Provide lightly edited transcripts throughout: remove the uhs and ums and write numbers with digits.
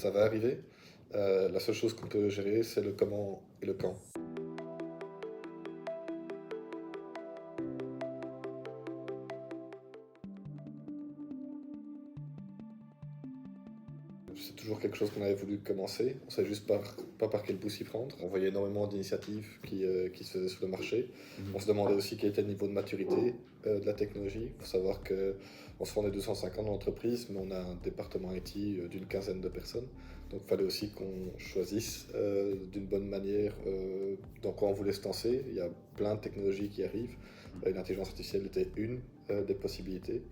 Ça va arriver. La seule chose qu'on peut gérer, c'est le comment et le quand. C'est toujours quelque chose qu'on avait voulu commencer. On ne savait juste pas par quel bout s'y prendre. On voyait énormément d'initiatives qui se faisaient sur le marché. On se demandait aussi quel était le niveau de maturité de la technologie. Il faut savoir qu'on se est 250 dans l'entreprise, mais on a un département IT d'une quinzaine de personnes. Donc il fallait aussi qu'on choisisse d'une bonne manière dans quoi on voulait se lancer. Il y a plein de technologies qui arrivent. L'intelligence artificielle était une des possibilités.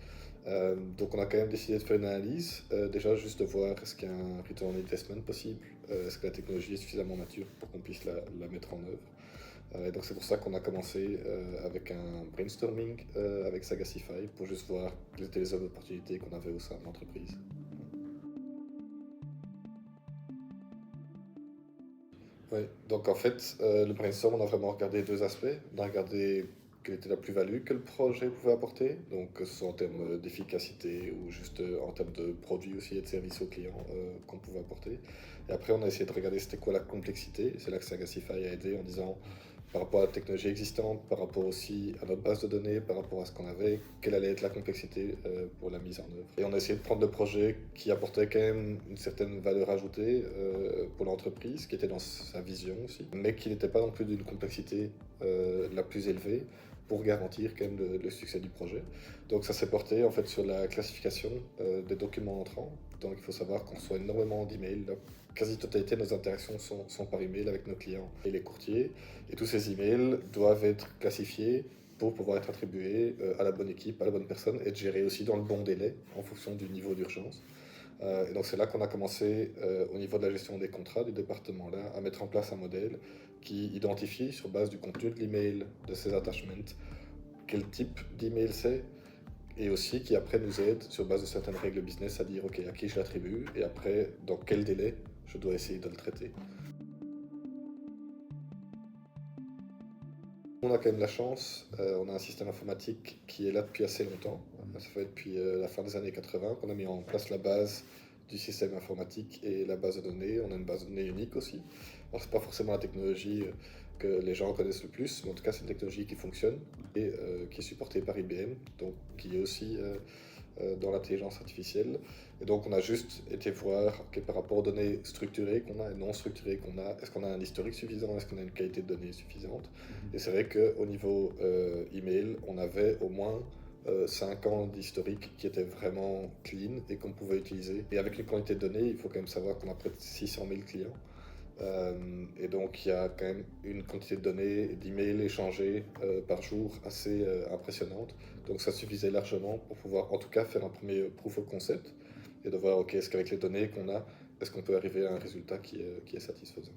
Donc on a quand même décidé de faire une analyse, déjà juste de voir est-ce qu'il y a un return on investment possible, est-ce que la technologie est suffisamment mature pour qu'on puisse la mettre en œuvre. Et donc c'est pour ça qu'on a commencé avec un brainstorming avec Sagacify pour juste voir quelles étaient les opportunités qu'on avait au sein de l'entreprise. Oui, donc en fait, le brainstorm, on a vraiment regardé deux aspects. On a regardé quelle était la plus-value que le projet pouvait apporter, donc que ce soit en termes d'efficacité ou juste en termes de produits aussi et de services aux clients qu'on pouvait apporter. Et après, on a essayé de regarder c'était quoi la complexité. C'est là que Sagacify a aidé en disant par rapport à la technologie existante, par rapport aussi à notre base de données, par rapport à ce qu'on avait, quelle allait être la complexité pour la mise en œuvre. Et on a essayé de prendre le projet qui apportait quand même une certaine valeur ajoutée pour l'entreprise, qui était dans sa vision aussi, mais qui n'était pas non plus d'une complexité la plus élevée pour garantir quand même le succès du projet. Donc ça s'est porté en fait sur la classification des documents entrants. Donc il faut savoir qu'on reçoit énormément d'emails. La quasi-totalité de nos interactions sont par email avec nos clients et les courtiers. Et tous ces emails doivent être classifiés pour pouvoir être attribués à la bonne équipe, à la bonne personne, et être gérés aussi dans le bon délai en fonction du niveau d'urgence. Et donc c'est là qu'on a commencé au niveau de la gestion des contrats du département-là à mettre en place un modèle qui identifie sur base du contenu de l'email, de ses attachments, quel type d'email c'est, et aussi qui après nous aide sur base de certaines règles business à dire ok à qui je l'attribue et après dans quel délai je dois essayer de le traiter. On a quand même la chance, on a un système informatique qui est là depuis assez longtemps. Ça fait depuis la fin des années 80 qu'on a mis en place la base du système informatique et la base de données. On a une base de données unique aussi. Alors c'est pas forcément la technologie que les gens connaissent le plus, mais en tout cas c'est une technologie qui fonctionne et qui est supportée par IBM, donc qui est aussi dans l'intelligence artificielle. Et donc on a juste été voir par rapport aux données structurées qu'on a et non structurées qu'on a, est-ce qu'on a un historique suffisant, est-ce qu'on a une qualité de données suffisante. Et c'est vrai qu'au niveau email, on avait au moins 5 ans d'historique qui était vraiment clean et qu'on pouvait utiliser. Et avec une quantité de données, il faut quand même savoir qu'on a près de 600 000 clients. Et donc il y a quand même une quantité de données, d'emails échangés par jour assez impressionnante. Donc ça suffisait largement pour pouvoir en tout cas faire un premier proof of concept et de voir ok, est-ce qu'avec les données qu'on a, est-ce qu'on peut arriver à un résultat qui est satisfaisant.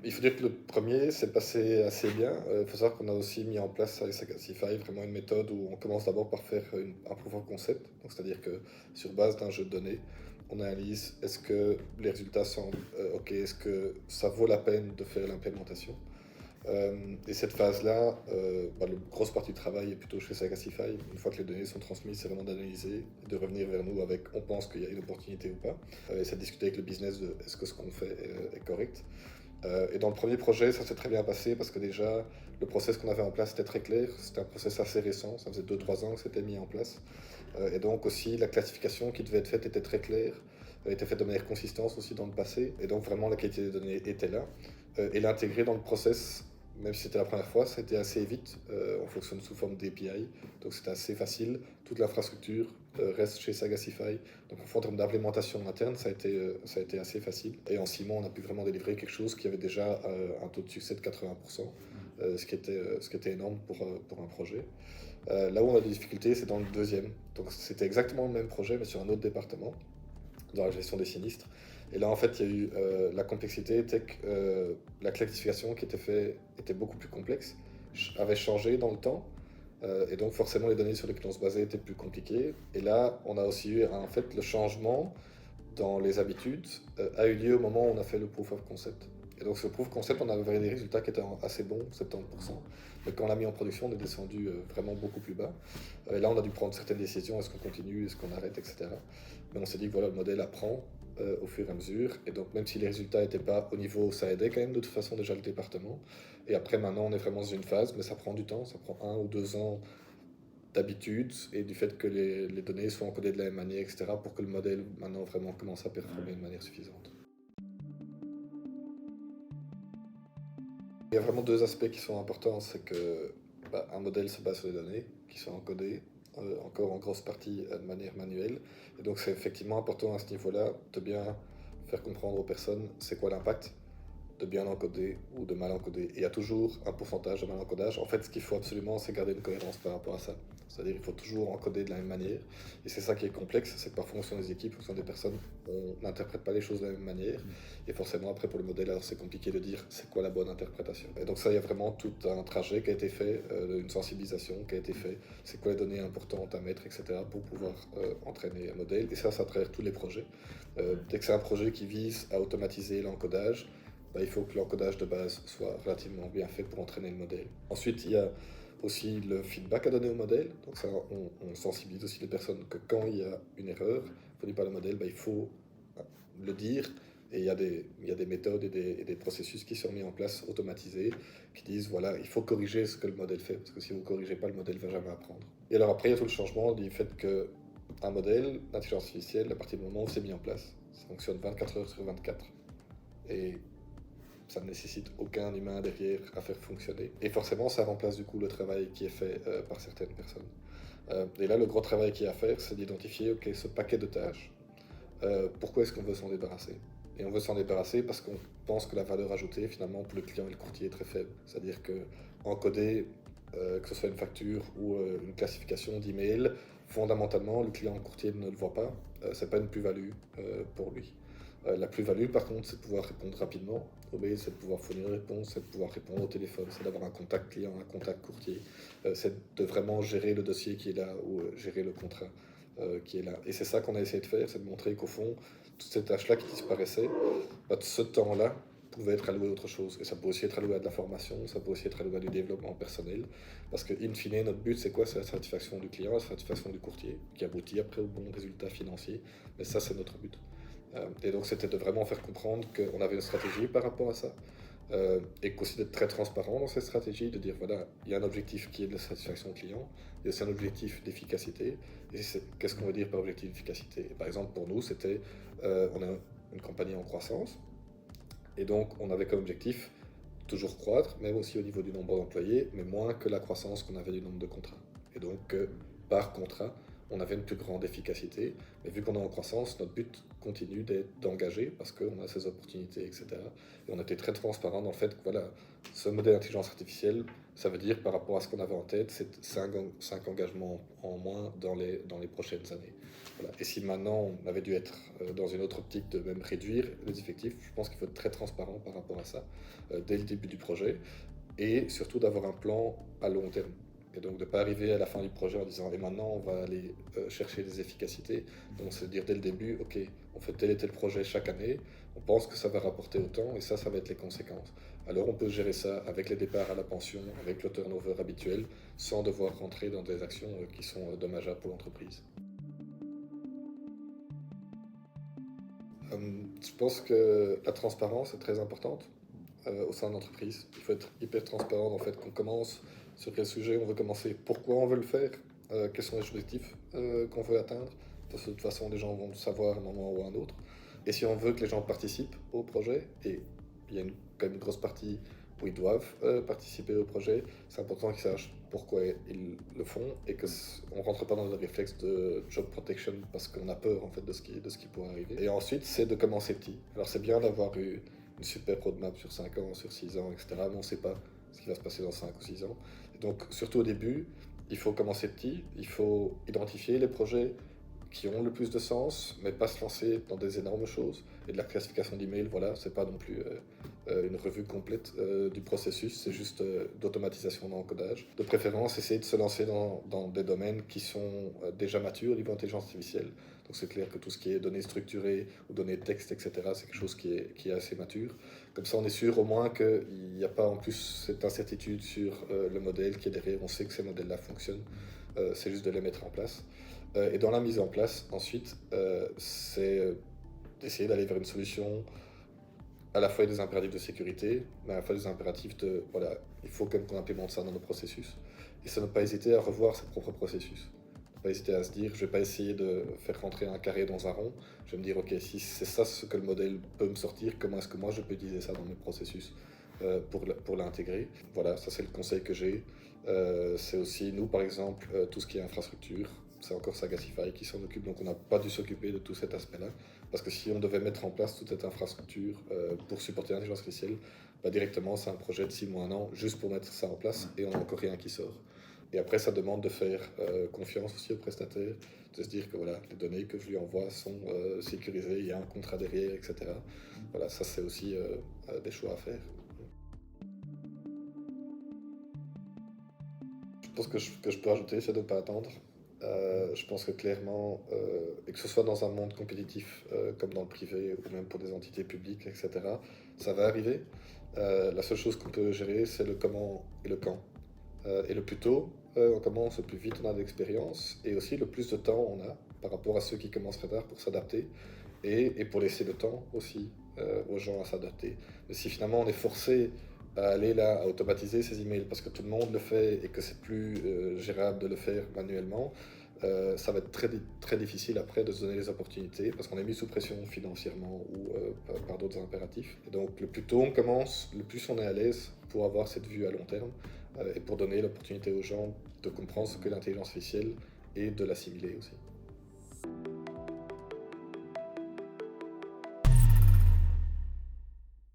Il faut dire que le premier s'est passé assez bien. Il faut savoir qu'on a aussi mis en place avec Sagacify vraiment une méthode où on commence d'abord par faire un proof of concept. Donc, c'est-à-dire que sur base d'un jeu de données, on analyse est-ce que les résultats semblent OK, est-ce que ça vaut la peine de faire l'implémentation. Et cette phase-là, la grosse partie du travail est plutôt chez Sagacify. Une fois que les données sont transmises, c'est vraiment d'analyser et de revenir vers nous avec on pense qu'il y a une opportunité ou pas. Et c'est de discuter avec le business de est-ce que ce qu'on fait est correct. Et dans le premier projet, ça s'est très bien passé parce que déjà, le process qu'on avait en place était très clair. C'était un process assez récent, ça faisait 2-3 ans que c'était mis en place. Et donc aussi, la classification qui devait être faite était très claire, était faite de manière consistante aussi dans le passé. Et donc vraiment, la qualité des données était là. Et l'intégrer dans le process, même si c'était la première fois, c'était assez vite. On fonctionne sous forme d'API, donc c'était assez facile. Toute l'infrastructure reste chez Sagacify. Donc en termes d'implémentation interne, ça a été assez facile. Et en 6 mois, on a pu vraiment délivrer quelque chose qui avait déjà un taux de succès de 80%, ce qui était énorme pour un projet. Là où on a des difficultés, c'est dans le deuxième. Donc c'était exactement le même projet, mais sur un autre département, dans la gestion des sinistres. Et là, en fait, il y a eu la complexité était que la classification qui était faite était beaucoup plus complexe, avait changé dans le temps. Et donc, forcément, les données sur lesquelles on se basait étaient plus compliquées. Et là, on a aussi eu, en fait, le changement dans les habitudes a eu lieu au moment où on a fait le proof of concept. Et donc ce proof concept, on avait des résultats qui étaient assez bons, 70%. Mais quand on l'a mis en production, on est descendu vraiment beaucoup plus bas. Et là, on a dû prendre certaines décisions, est-ce qu'on continue, est-ce qu'on arrête, etc. Mais on s'est dit que voilà, le modèle apprend au fur et à mesure. Et donc même si les résultats n'étaient pas au niveau, ça aidait quand même de toute façon déjà le département. Et après, maintenant, on est vraiment dans une phase, mais ça prend du temps, ça prend 1 ou 2 ans d'habitude et du fait que les données soient encodées de la même manière, etc., pour que le modèle maintenant vraiment commence à performer de manière suffisante. Il y a vraiment deux aspects qui sont importants, c'est que un modèle se base sur les données qui sont encodées encore en grosse partie de manière manuelle. Et donc c'est effectivement important à ce niveau-là de bien faire comprendre aux personnes c'est quoi l'impact de bien encoder ou de mal encoder. Et il y a toujours un pourcentage de mal encodage. En fait, ce qu'il faut absolument, c'est garder une cohérence par rapport à ça. C'est-à-dire qu'il faut toujours encoder de la même manière. Et c'est ça qui est complexe, c'est que par fonction des équipes, en fonction des personnes, on n'interprète pas les choses de la même manière. Et forcément, après, pour le modèle, alors c'est compliqué de dire c'est quoi la bonne interprétation. Et donc ça, il y a vraiment tout un trajet qui a été fait, une sensibilisation qui a été fait, c'est quoi les données importantes à mettre, etc., pour pouvoir entraîner un modèle. Et ça à travers tous les projets. Dès que c'est un projet qui vise à automatiser l'encodage, il faut que l'encodage de base soit relativement bien fait pour entraîner le modèle. Ensuite, il y a aussi le feedback à donner au modèle. Donc ça, on sensibilise aussi les personnes que quand il y a une erreur fournie par le modèle, il faut le dire. Et il y a des méthodes et des processus qui sont mis en place, automatisés, qui disent, voilà, il faut corriger ce que le modèle fait, parce que si vous ne corrigez pas, le modèle ne va jamais apprendre. Et alors après, il y a tout le changement du fait qu'un modèle d'intelligence artificielle, à partir du moment où c'est mis en place, ça fonctionne 24 heures sur 24. Et ça ne nécessite aucun humain derrière à faire fonctionner. Et forcément, ça remplace du coup le travail qui est fait par certaines personnes. Et là, le gros travail qu'il y a à faire, c'est d'identifier, ok, ce paquet de tâches, pourquoi est-ce qu'on veut s'en débarrasser? Et on veut s'en débarrasser parce qu'on pense que la valeur ajoutée, finalement, pour le client et le courtier est très faible. C'est-à-dire que encoder, que ce soit une facture ou une classification d'email, fondamentalement, le client et le courtier ne le voit pas. C'est pas une plus-value pour lui. La plus-value, par contre, c'est de pouvoir répondre rapidement au mail, c'est de pouvoir fournir une réponse, c'est de pouvoir répondre au téléphone, c'est d'avoir un contact client, un contact courtier, c'est de vraiment gérer le dossier qui est là ou gérer le contrat qui est là. Et c'est ça qu'on a essayé de faire, c'est de montrer qu'au fond, toutes ces tâches-là qui disparaissaient, ce temps-là pouvait être alloué à autre chose. Et ça peut aussi être alloué à de la formation, ça peut aussi être alloué à du développement personnel. Parce que, in fine, notre but, c'est quoi? C'est la satisfaction du client, la satisfaction du courtier, qui aboutit après au bon résultat financier. Mais ça, c'est notre but. Et donc, c'était de vraiment faire comprendre qu'on avait une stratégie par rapport à ça. Et qu'aussi d'être très transparent dans cette stratégie, de dire voilà, il y a un objectif qui est de la satisfaction client, il y a aussi un objectif d'efficacité. Et qu'est-ce qu'on veut dire par objectif d'efficacité? Par exemple, pour nous, c'était on a une compagnie en croissance, et donc on avait comme objectif toujours croître, même aussi au niveau du nombre d'employés, mais moins que la croissance qu'on avait du nombre de contrats. Et donc, par contrat, on avait une plus grande efficacité. Mais vu qu'on est en croissance, notre but continue d'être d'engager parce qu'on a ces opportunités, etc. Et on était très transparent dans le fait que voilà, ce modèle d'intelligence artificielle, ça veut dire par rapport à ce qu'on avait en tête, c'est 5 engagements en moins dans les prochaines années. Voilà. Et si maintenant on avait dû être dans une autre optique de même réduire les effectifs, je pense qu'il faut être très transparent par rapport à ça dès le début du projet et surtout d'avoir un plan à long terme. Et donc de ne pas arriver à la fin du projet en disant et maintenant on va aller chercher des efficacités. Donc c'est dire dès le début, ok, on fait tel et tel projet chaque année, on pense que ça va rapporter autant et ça va être les conséquences. Alors on peut gérer ça avec les départs à la pension, avec le turnover habituel, sans devoir rentrer dans des actions qui sont dommageables pour l'entreprise. Je pense que la transparence est très importante au sein de l'entreprise. Il faut être hyper transparent dans le fait qu'on commence, sur quel sujet on veut commencer, pourquoi on veut le faire, quels sont les objectifs qu'on veut atteindre. Parce que de toute façon, les gens vont le savoir à un moment ou à un autre. Et si on veut que les gens participent au projet, et il y a quand même une grosse partie où ils doivent participer au projet, c'est important qu'ils sachent pourquoi ils le font et qu'on ne rentre pas dans le réflexe de job protection parce qu'on a peur en fait de ce qui pourrait arriver. Et ensuite, c'est de commencer petit. Alors c'est bien d'avoir eu une super roadmap sur 5 ans, sur 6 ans, etc. Mais on ne sait pas ce qui va se passer dans 5 ou 6 ans. Et donc, surtout au début, il faut commencer petit, il faut identifier les projets qui ont le plus de sens, mais pas se lancer dans des énormes choses. Et de la classification d'email, voilà, c'est pas non plus une revue complète du processus, c'est juste d'automatisation d'encodage. De préférence, essayer de se lancer dans des domaines qui sont déjà matures au niveau intelligence artificielle. Donc c'est clair que tout ce qui est données structurées ou données de texte, etc., c'est quelque chose qui est assez mature. Comme ça, on est sûr au moins qu'il n'y a pas en plus cette incertitude sur le modèle qui est derrière. On sait que ces modèles-là fonctionnent, c'est juste de les mettre en place. Et dans la mise en place, ensuite, c'est d'essayer d'aller vers une solution à la fois des impératifs de sécurité, mais à la fois des impératifs de, voilà, il faut quand même qu'on implémente ça dans nos processus. Et ça ne pas hésiter à revoir ses propres processus. Ne pas hésiter à se dire, je vais pas essayer de faire rentrer un carré dans un rond. Je vais me dire, ok, si c'est ça ce que le modèle peut me sortir, comment est-ce que moi je peux utiliser ça dans mes processus pour l'intégrer. Voilà, ça c'est le conseil que j'ai. C'est aussi, nous par exemple, tout ce qui est infrastructure, c'est encore Sagacify qui s'en occupe, donc on n'a pas dû s'occuper de tout cet aspect-là. Parce que si on devait mettre en place toute cette infrastructure pour supporter l'intelligence artificielle, bah directement c'est un projet de 6 mois, 1 an, juste pour mettre ça en place, et on n'a encore rien qui sort. Et après, ça demande de faire confiance aussi au prestataire, de se dire que voilà, les données que je lui envoie sont sécurisées, il y a un contrat derrière, etc. Voilà, ça c'est aussi des choix à faire. Je pense que je peux ajouter, c'est de ne pas attendre. Je pense que clairement, et que ce soit dans un monde compétitif comme dans le privé ou même pour des entités publiques, etc., ça va arriver. La seule chose qu'on peut gérer, c'est le comment et le quand. Et le plus tôt on commence, le plus vite on a d'expérience, et aussi le plus de temps on a par rapport à ceux qui commenceraient tard pour s'adapter, et pour laisser le temps aussi aux gens à s'adapter. Mais si finalement on est forcé à aller là, à automatiser ces emails parce que tout le monde le fait et que c'est plus gérable de le faire manuellement, ça va être très difficile après de se donner les opportunités parce qu'on est mis sous pression financièrement ou par d'autres impératifs. Et donc le plus tôt on commence, le plus on est à l'aise pour avoir cette vue à long terme et pour donner l'opportunité aux gens de comprendre ce que l'intelligence artificielle et de l'assimiler aussi.